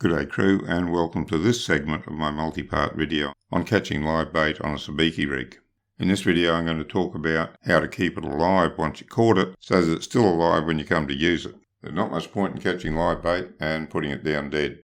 G'day crew, and welcome to this segment of my multi-part video on catching live bait on a Sabiki rig. In this video I'm going to talk about how to keep it alive once you caught it so that it's still alive when you come to use it. There's not much point in catching live bait and putting it down dead.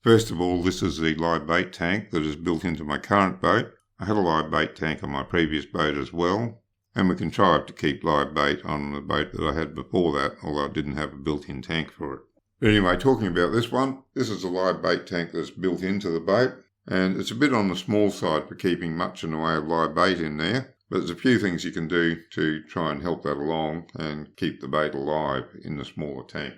First of all, this is the live bait tank that is built into my current boat. I had a live bait tank on my previous boat as well, and we contrived to keep live bait on the boat that I had before that, although I didn't have a built-in tank for it. But anyway, talking about this one, this is a live bait tank that's built into the boat, and it's a bit on the small side for keeping much in the way of live bait in there, but there's a few things you can do to try and help that along and keep the bait alive in the smaller tank.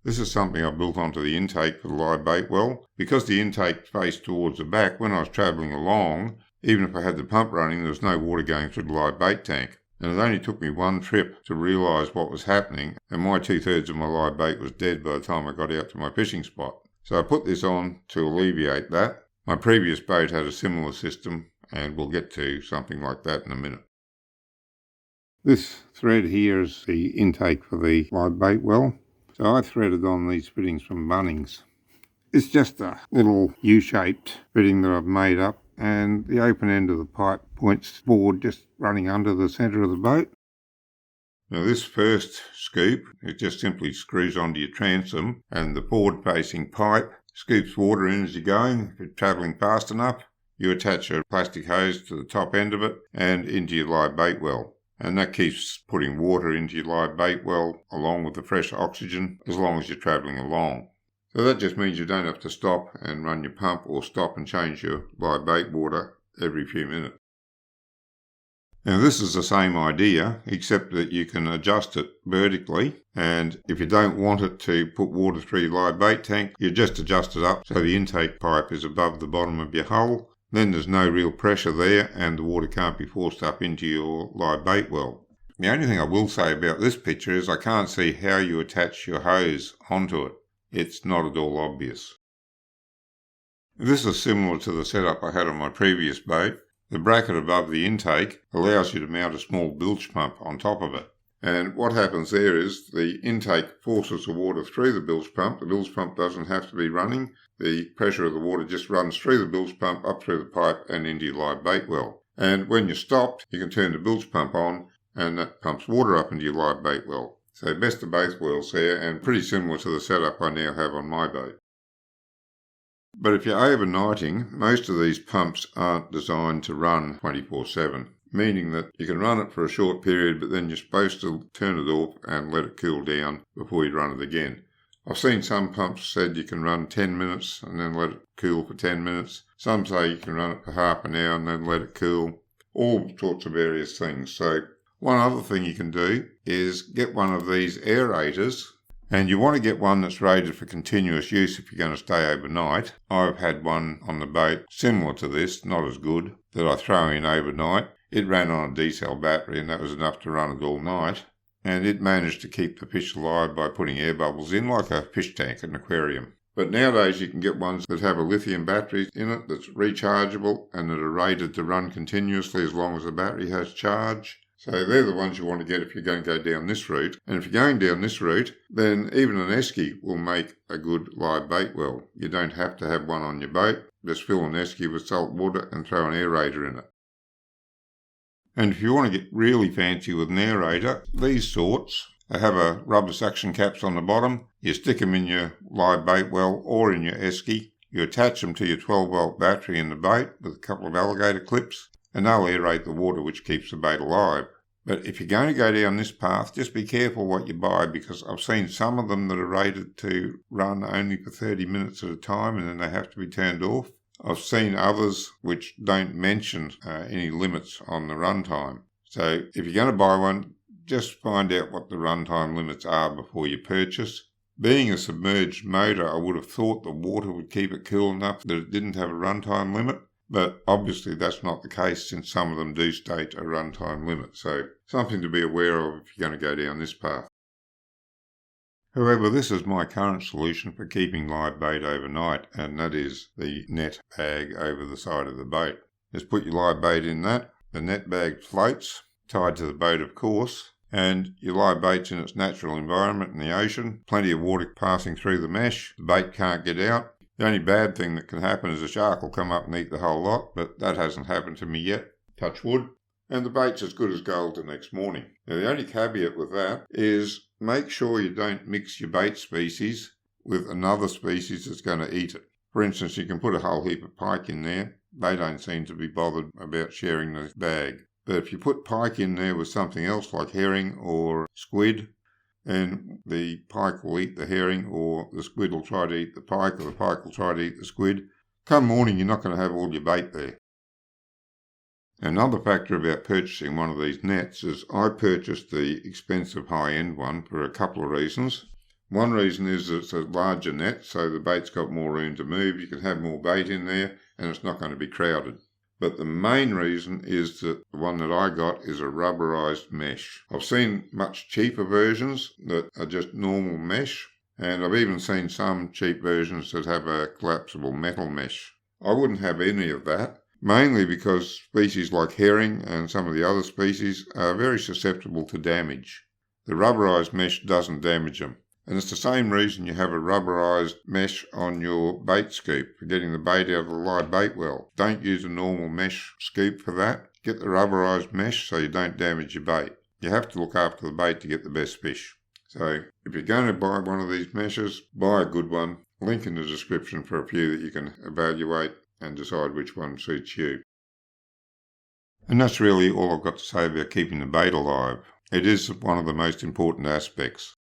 This is something I built onto the intake for the live bait well. Because the intake faced towards the back, when I was travelling along, even if I had the pump running, there was no water going through the live bait tank. And it only took me one trip to realise what was happening, and my 2/3 of my live bait was dead by the time I got out to my fishing spot. So I put this on to alleviate that. My previous boat had a similar system, and we'll get to something like that in a minute. This thread here is the intake for the live bait well. So I threaded on these fittings from Bunnings. It's just a little U-shaped fitting that I've made up, and the open end of the pipe points forward, just running under the centre of the boat. Now this first scoop, it just simply screws onto your transom, and the forward-facing pipe scoops water in as you're going. If you're travelling fast enough, you attach a plastic hose to the top end of it and into your live bait well. And that keeps putting water into your live bait well along with the fresh oxygen as long as you're travelling along. So that just means you don't have to stop and run your pump or stop and change your live bait water every few minutes. Now this is the same idea, except that you can adjust it vertically, and if you don't want it to put water through your live bait tank, you just adjust it up so the intake pipe is above the bottom of your hull. Then there's no real pressure there and the water can't be forced up into your live bait well. The only thing I will say about this picture is I can't see how you attach your hose onto it. It's not at all obvious. This is similar to the setup I had on my previous boat. The bracket above the intake allows you to mount a small bilge pump on top of it. And what happens there is the intake forces the water through the bilge pump. The bilge pump doesn't have to be running. The pressure of the water just runs through the bilge pump, up through the pipe and into your live bait well. And when you're stopped, you can turn the bilge pump on and that pumps water up into your live bait well. So best of both worlds there, and pretty similar to the setup I now have on my boat. But if you're overnighting, most of these pumps aren't designed to run 24/7, meaning that you can run it for a short period, but then you're supposed to turn it off and let it cool down before you run it again. I've seen some pumps said you can run 10 minutes and then let it cool for 10 minutes. Some say you can run it for half an hour and then let it cool. All sorts of various things. So one other thing you can do is get one of these aerators, and you want to get one that's rated for continuous use if you're going to stay overnight. I've had one on the boat similar to this, not as good, that I throw in overnight. It ran on a diesel battery and that was enough to run it all night, and it managed to keep the fish alive by putting air bubbles in like a fish tank at an aquarium. But nowadays you can get ones that have a lithium battery in it that's rechargeable and that are rated to run continuously as long as the battery has charge. So they're the ones you want to get if you're going to go down this route. And if you're going down this route, then even an esky will make a good live bait well. You don't have to have one on your boat. Just fill an esky with salt water and throw an aerator in it. And if you want to get really fancy with an aerator, these sorts, they have a rubber suction caps on the bottom. You stick them in your live bait well or in your esky. You attach them to your 12-volt battery in the boat with a couple of alligator clips, and they'll aerate the water, which keeps the bait alive. But if you're going to go down this path, just be careful what you buy, because I've seen some of them that are rated to run only for 30 minutes at a time and then they have to be turned off. I've seen others which don't mention any limits on the runtime. So if you're going to buy one, just find out what the runtime limits are before you purchase. Being a submerged motor, I would have thought the water would keep it cool enough that it didn't have a runtime limit. But obviously that's not the case, since some of them do state a runtime limit. So something to be aware of if you're going to go down this path. However, this is my current solution for keeping live bait overnight, and that is the net bag over the side of the boat. Just put your live bait in that. The net bag floats, tied to the boat of course, and your live bait's in its natural environment in the ocean, plenty of water passing through the mesh, the bait can't get out. The only bad thing that can happen is a shark will come up and eat the whole lot, but that hasn't happened to me yet, touch wood. And the bait's as good as gold the next morning. Now the only caveat with that is make sure you don't mix your bait species with another species that's going to eat it. For instance, you can put a whole heap of pike in there. They don't seem to be bothered about sharing the bag. But if you put pike in there with something else like herring or squid, and the pike will eat the herring, or the squid will try to eat the pike, or the pike will try to eat the squid, come morning you're not going to have all your bait there. Another factor about purchasing one of these nets is I purchased the expensive high-end one for a couple of reasons. One reason is that it's a larger net, so the bait's got more room to move, you can have more bait in there, and it's not going to be crowded. But the main reason is that the one that I got is a rubberized mesh. I've seen much cheaper versions that are just normal mesh, and I've even seen some cheap versions that have a collapsible metal mesh. I wouldn't have any of that, mainly because species like herring and some of the other species are very susceptible to damage. The rubberized mesh doesn't damage them. And it's the same reason you have a rubberized mesh on your bait scoop for getting the bait out of the live bait well. Don't use a normal mesh scoop for that. Get the rubberized mesh so you don't damage your bait. You have to look after the bait to get the best fish. So if you're going to buy one of these meshes, buy a good one. Link in the description for a few that you can evaluate and decide which one suits you. And that's really all I've got to say about keeping the bait alive. It is one of the most important aspects.